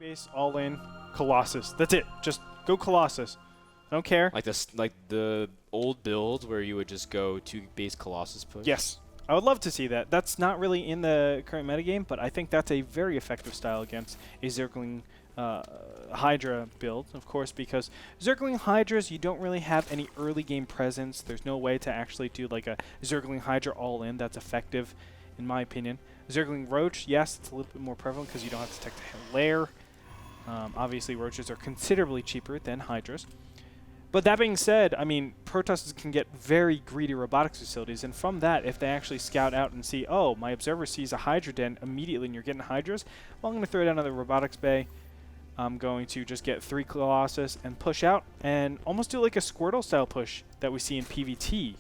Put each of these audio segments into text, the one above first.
Base all in Colossus. That's it. Just go Colossus. I don't care. Like this, like the old builds where you would just go 2-base Colossus push. Yes. I would love to see that. That's not really in the current metagame, but I think that's a very effective style against a Zergling Hydra build, of course, because Zergling Hydras, you don't really have any early game presence. There's no way to actually do like a Zergling Hydra all in that's effective, in my opinion. Zergling Roach, yes, it's a little bit more prevalent because you don't have to detect a lair. Obviously, Roaches are considerably cheaper than Hydras. But that being said, I mean, Protoss can get very greedy robotics facilities, and from that, if they actually scout out and see, oh, my observer sees a Hydra den immediately and you're getting Hydras, well, I'm going to throw down another robotics bay. I'm going to just get 3 Colossus and push out and almost do like a Squirtle-style push that we see in PvT.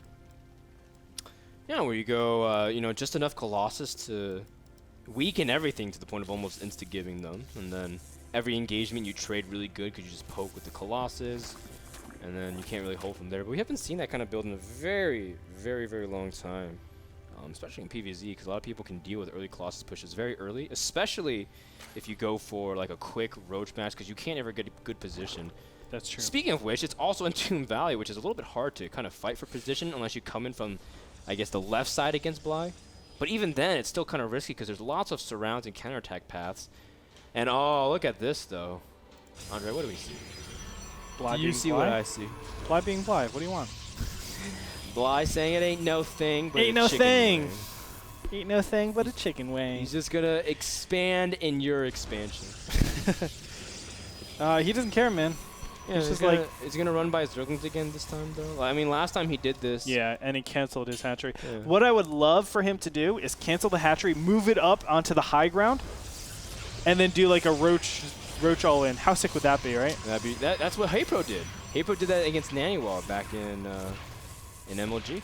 Yeah, where you go, you know, just enough Colossus to weaken everything to the point of almost insta-giving them, and then every engagement you trade really good because you just poke with the Colossus, and then you can't really hold from there. But we haven't seen that kind of build in a very, very, very long time, especially in PvZ, because a lot of people can deal with early Colossus pushes very early, especially if you go for like a quick Roach match, because you can't ever get a good position. That's true. Speaking of which, it's also in Tomb Valley, which is a little bit hard to kind of fight for position unless you come in from, I guess, the left side against Bly. But even then, it's still kind of risky because there's lots of surrounds and counterattack paths. And oh, look at this, though. Andre, what do we see? Bly do you see what I see? Bly being Bly. What do you want? Bly saying it ain't no thing but ain't a no chicken thing. wing. Ain't no thing but a chicken wing. He's just going to expand in your expansion. He doesn't care, man. Yeah, it's just like is he gonna run by his Zerglings again this time, though? Like, I mean, last time he did this. Yeah, and he canceled his hatchery. Yeah. What I would love for him to do is cancel the hatchery, move it up onto the high ground, and then do like a Roach all in. How sick would that be, right? That's what Haypro did. Haypro did that against Naniwal back in MLG,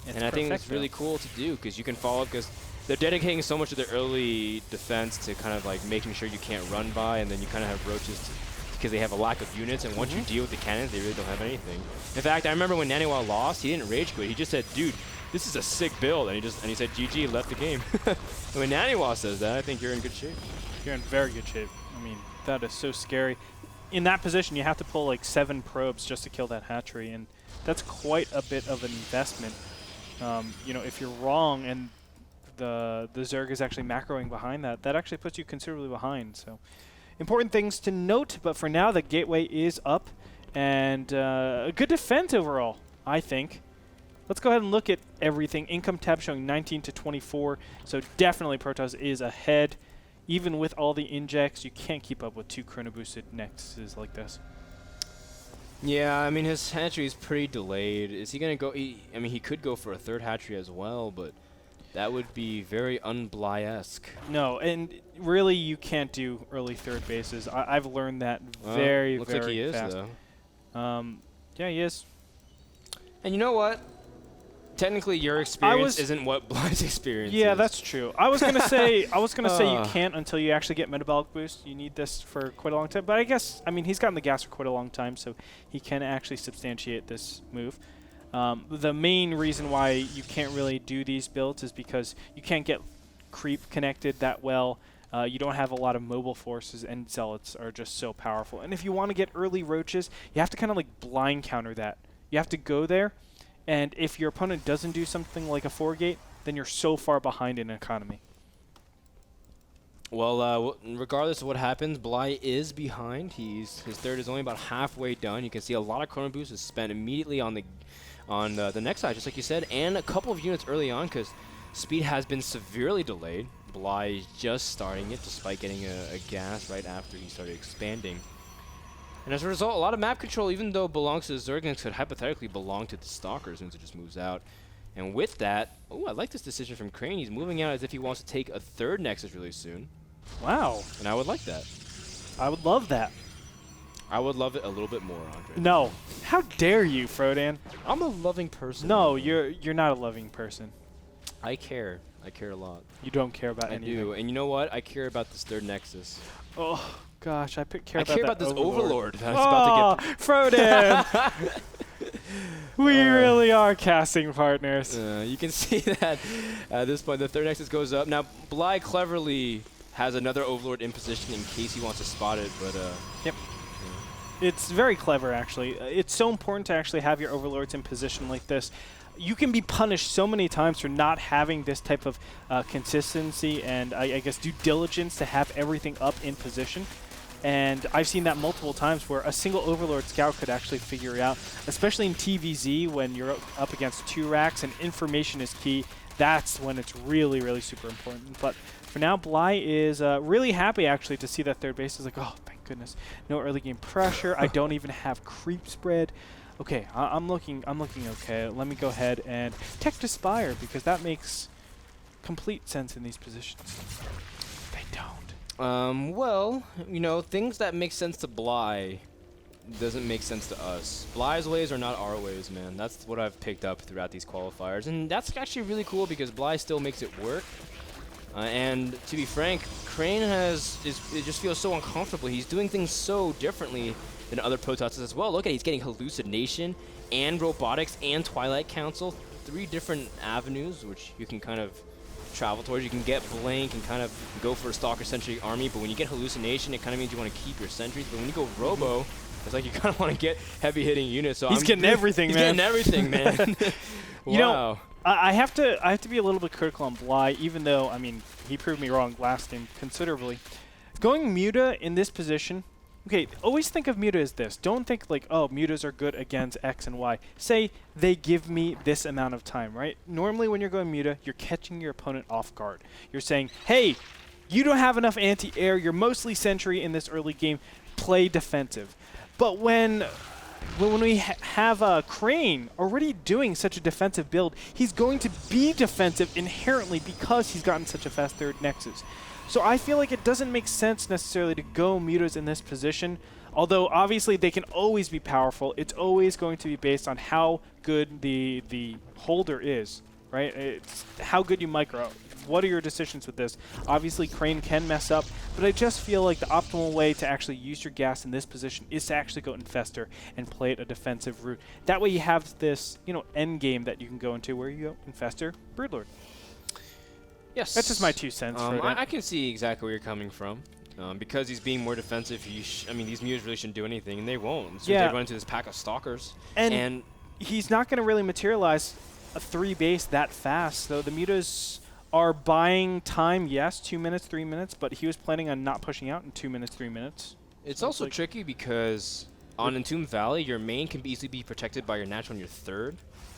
and I think it's really cool to do because you can follow up because they're dedicating so much of their early defense to kind of like making sure you can't run by, and then you kind of have Roaches because they have a lack of units, and once you deal with the cannons, they really don't have anything. In fact, I remember when Naniwal lost, he didn't rage quit. He just said, "Dude, this is a sick build," and he said, "GG," left the game. And when Naniwal says that, I think you're in good shape. You're in very good shape. I mean, that is so scary. In that position, you have to pull like 7 probes just to kill that hatchery, and that's quite a bit of an investment. You know, if you're wrong and the Zerg is actually macroing behind that, that actually puts you considerably behind. So. Important things to note, but for now, the gateway is up, and a good defense overall, I think. Let's go ahead and look at everything. Income tab showing 19 to 24, so definitely Protoss is ahead. Even with all the injects, you can't keep up with 2 chrono-boosted nexuses like this. Yeah, I mean, his hatchery is pretty delayed. Is he going to go? I mean, he could go for a 3rd hatchery as well, but that would be very un-Bly-esque. No, and really you can't do early 3rd bases. I've learned that very, looks very like he is, fast. though. Yeah, he is. And you know what? Technically, your experience isn't what Bly's experience is. Yeah, that's true. I was gonna say you can't until you actually get metabolic boost. You need this for quite a long time. But I guess, I mean, he's gotten the gas for quite a long time, so he can actually substantiate this move. The main reason why you can't really do these builds is because you can't get creep connected that well. You don't have a lot of mobile forces, and zealots are just so powerful. And if you want to get early Roaches, you have to kind of like blind counter that. You have to go there, and if your opponent doesn't do something like a 4-gate, then you're so far behind in economy. Well, regardless of what happens, Bly is behind. His 3rd is only about halfway done. You can see a lot of chrono boost is spent immediately on the next side, just like you said, and a couple of units early on because speed has been severely delayed. Bly is just starting it despite getting a gas right after he started expanding. And as a result, a lot of map control, even though it belongs to the Zerglings, could hypothetically belong to the Stalkers since it just moves out. And with that, oh, I like this decision from Crane. He's moving out as if he wants to take a 3rd Nexus really soon. Wow. And I would like that. I would love that. I would love it a little bit more, Andre. No. How dare you, Frodan? I'm a loving person. No, you're not a loving person. I care. I care a lot. You don't care about anything. I do. And you know what? I care about this 3rd Nexus. Oh, gosh. I care about this Overlord. That's about to get Frodan! We really are casting partners. You can see that at this point, the 3rd Nexus goes up. Now, Bly cleverly has another Overlord in position in case he wants to spot it, but Yep. It's very clever, actually. It's so important to actually have your Overlords in position like this. You can be punished so many times for not having this type of consistency and, I guess, due diligence to have everything up in position. And I've seen that multiple times where a single Overlord scout could actually figure it out, especially in TVZ when you're up against 2 racks and information is key. That's when it's really, really super important. But for now, Bly is really happy, actually, to see that third base. He's like, oh, thank goodness. No early game pressure. I don't even have creep spread. Okay, I'm looking okay. Let me go ahead and Tech to Spire, because that makes complete sense in these positions. They don't. Well, you know, things that make sense to Bly doesn't make sense to us. Bly's ways are not our ways, man. That's what I've picked up throughout these qualifiers, and that's actually really cool because Bly still makes it work. And to be frank, Crane it just feels so uncomfortable. He's doing things so differently than other Protosses as well. Look at it, he's getting Hallucination and Robotics and Twilight Council, 3 different avenues which you can kind of travel towards. You can get Blink and kind of go for a Stalker Sentry army, but when you get Hallucination, it kind of means you want to keep your sentries. But when you go Robo, it's like you kind of want to get heavy hitting units. So he's getting everything, man. He's getting everything, man. Wow. You know, I have to be a little bit critical on Bly, even though, I mean, he proved me wrong last game considerably. Going Muta in this position, okay, always think of Muta as this. Don't think like, oh, Mutas are good against X and Y. Say they give me this amount of time, right? Normally when you're going Muta, you're catching your opponent off guard. You're saying, hey, you don't have enough anti-air, you're mostly sentry in this early game, play defensive. But when we have Crane already doing such a defensive build, he's going to be defensive inherently because he's gotten such a fast third Nexus. So I feel like it doesn't make sense necessarily to go Mutas in this position, although obviously they can always be powerful. It's always going to be based on how good the holder is, right? It's how good you micro. What are your decisions with this? Obviously, Crane can mess up, but I just feel like the optimal way to actually use your gas in this position is to actually go Infester and play it a defensive route. That way you have this, you know, end game that you can go into where you go Infester, Broodlord. Yes. That's just my 2 cents for that. I can see exactly where you're coming from. Because he's being more defensive, I mean, these Mutas really shouldn't do anything, and they won't. So they run into this pack of Stalkers. And he's not going to really materialize a 3 base that fast, so the Mutas are buying time, yes, 2 minutes, 3 minutes, but he was planning on not pushing out in 2 minutes, 3 minutes. It's also like tricky because on Entombed Valley, your main can easily be protected by your natural on your 3rd.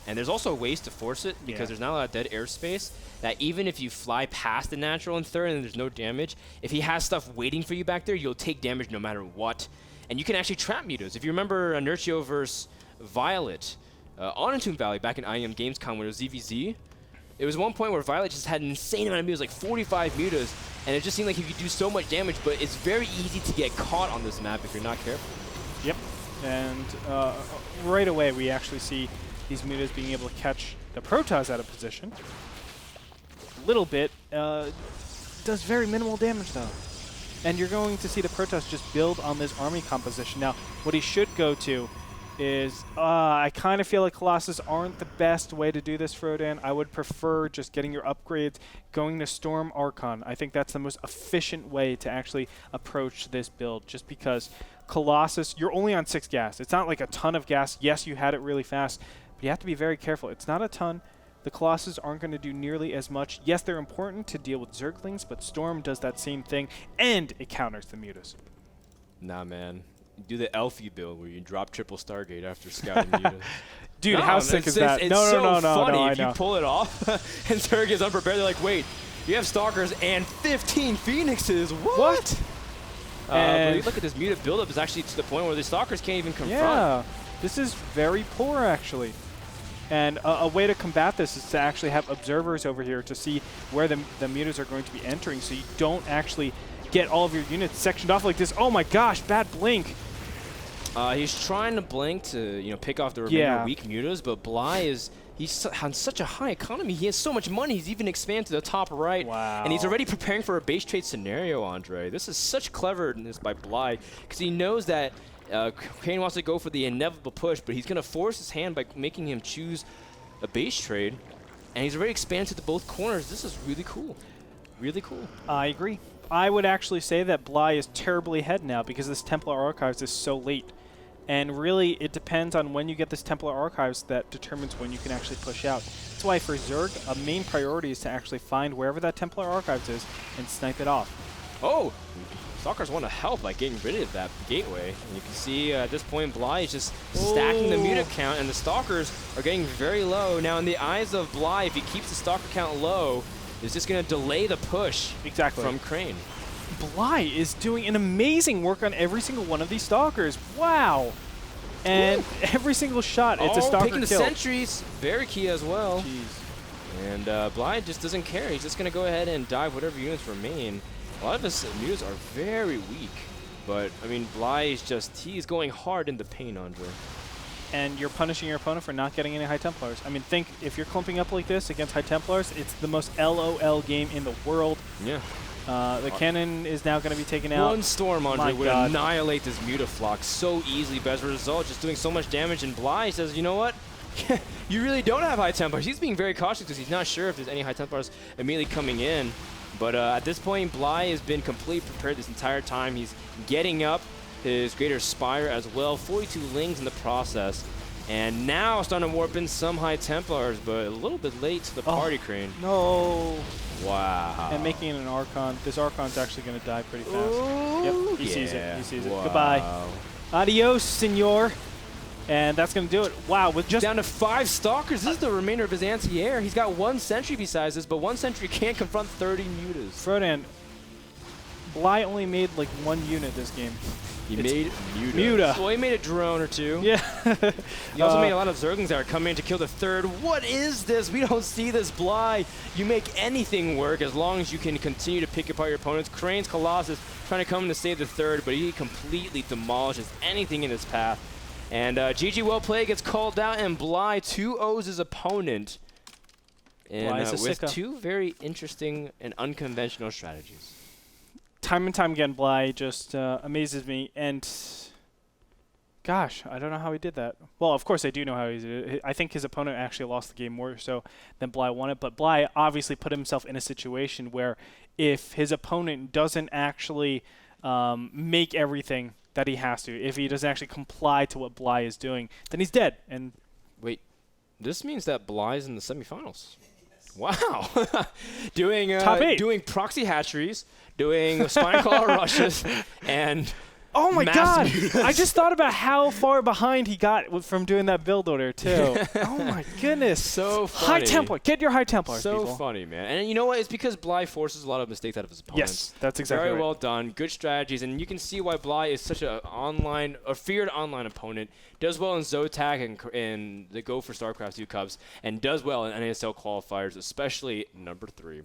And there's also ways to force it because there's not a lot of dead airspace that even if you fly past the natural in 3rd and there's no damage, if he has stuff waiting for you back there, you'll take damage no matter what. And you can actually trap Mutas. If you remember Inertio versus Violet on Entombed Valley back in IEM Gamescom when it was ZVZ, it was one point where Violet just had an insane amount of Mutas, like 45 Mutas, and it just seemed like he could do so much damage, but it's very easy to get caught on this map if you're not careful. Yep, and right away we actually see these Mutas being able to catch the Protoss out of position. A little bit, does very minimal damage though. And you're going to see the Protoss just build on this army composition. Now, what he should go to is, I kind of feel like Colossus aren't the best way to do this, Frodan. I would prefer just getting your upgrades, going to Storm Archon. I think that's the most efficient way to actually approach this build, just because Colossus, you're only on 6 gas. It's not like a ton of gas. Yes, you had it really fast, but you have to be very careful. It's not a ton. The Colossus aren't going to do nearly as much. Yes, they're important to deal with Zerglings, but Storm does that same thing, and it counters the Mutas. Nah, man. Do the Elfie build where you drop triple Stargate after scouting Mutas. Dude, no, how sick is that? It's No, so funny I if know. you pull it off and Zerg is unprepared. They're like, wait, you have Stalkers and 15 Phoenixes. What? But you look at this Muta buildup is actually to the point where the Stalkers can't even confront. Yeah, this is very poor actually. And a way to combat this is to actually have observers over here to see where the Mutas are going to be entering, so you don't actually get all of your units sectioned off like this. Oh my gosh, bad blink. He's trying to blink to pick off the remaining weak Mutas, but Bly he's on such a high economy. He has so much money. He's even expanded to the top right. Wow. And he's already preparing for a base trade scenario, Andre. This is such cleverness by Bly because he knows that Crane wants to go for the inevitable push, but he's going to force his hand by making him choose a base trade. And he's already expanded to both corners. This is really cool. Really cool. I agree. I would actually say that Bly is terribly ahead now because this Templar Archives is so late. And really, it depends on when you get this Templar Archives that determines when you can actually push out. That's why for Zerg, a main priority is to actually find wherever that Templar Archives is and snipe it off. Oh! Stalkers want to help by getting rid of that gateway. And you can see at this point, Bly is just stacking the muta count, and the Stalkers are getting very low. Now, in the eyes of Bly, if he keeps the Stalker count low, it's just going to delay the push from Crane. Bly is doing an amazing work on every single one of these Stalkers. Wow. And every single shot, it's a Stalker taking the kill. sentries. Very key as well. Jeez. And Bly just doesn't care. He's just going to go ahead and dive whatever units remain. A lot of his mutas are very weak. But, I mean, Bly is just, he's going hard in the paint, Andre. And you're punishing your opponent for not getting any High Templars. I mean, think, if you're clumping up like this against High Templars, it's the most LOL game in the world. Yeah. The cannon is now going to be taken out. One Storm, Andre, would annihilate this Mutaflock so easily, but as a result, just doing so much damage. And Bly says, you know what? You really don't have High Templars. He's being very cautious because he's not sure if there's any High Templars immediately coming in. But at this point, Bly has been completely prepared this entire time. He's getting up his Greater Spire as well. 42 Lings in the process. And now starting to warp in some High Templars, but a little bit late to the party, Crane. No. Wow. And making it an Archon. This Archon's actually going to die pretty fast. Ooh, Yep, he sees it. He sees it. Wow. Goodbye. Adios, senor. And that's going to do it. Wow, with just down to 5 Stalkers. This is the remainder of his anti-air. He's got 1 sentry besides this, but 1 sentry can't confront 30 mutas. Frodan, Bly only made like 1 unit this game. He made Muta. Well, he made a drone or 2. Yeah. He also made a lot of Zerglings that are coming in to kill the 3rd. What is this? We don't see this, Bly. You make anything work as long as you can continue to pick apart your opponents. Crane's Colossus trying to come in to save the 3rd, but he completely demolishes anything in his path. And GG well played gets called out, and Bly 2-0s his opponent. And with 2 very interesting and unconventional strategies. Time and time again, Bly just amazes me. And gosh, I don't know how he did that. Well, of course I do know how he did it. I think his opponent actually lost the game more so than Bly won it. But Bly obviously put himself in a situation where if his opponent doesn't actually make everything that he has to, if he doesn't actually comply to what Bly is doing, then he's dead. And wait, this means that Bly's in the semifinals. Wow. doing Top 8. Doing proxy hatcheries, doing spine claw rushes, and oh my god! I just thought about how far behind he got from doing that build order too. Oh my goodness! So funny. High Templar, get your High Templars, so people. funny, man. And you know what? It's because Bly forces a lot of mistakes out of his opponents. Yes, that's exactly Very right. well done. Good strategies, and you can see why Bly is such a feared online opponent. Does well in Zotac and the Go for StarCraft II Cups, and does well in NASL qualifiers, especially number 3.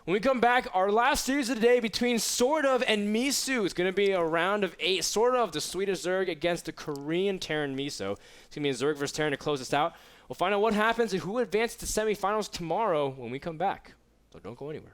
When we come back, our last series of the day between Sort of and Miso. It's going to be a round of 8. Sort of the Swedish Zerg against the Korean Terran Miso. It's going to be a Zerg versus Terran to close this out. We'll find out what happens and who advances to semifinals tomorrow when we come back. So don't go anywhere.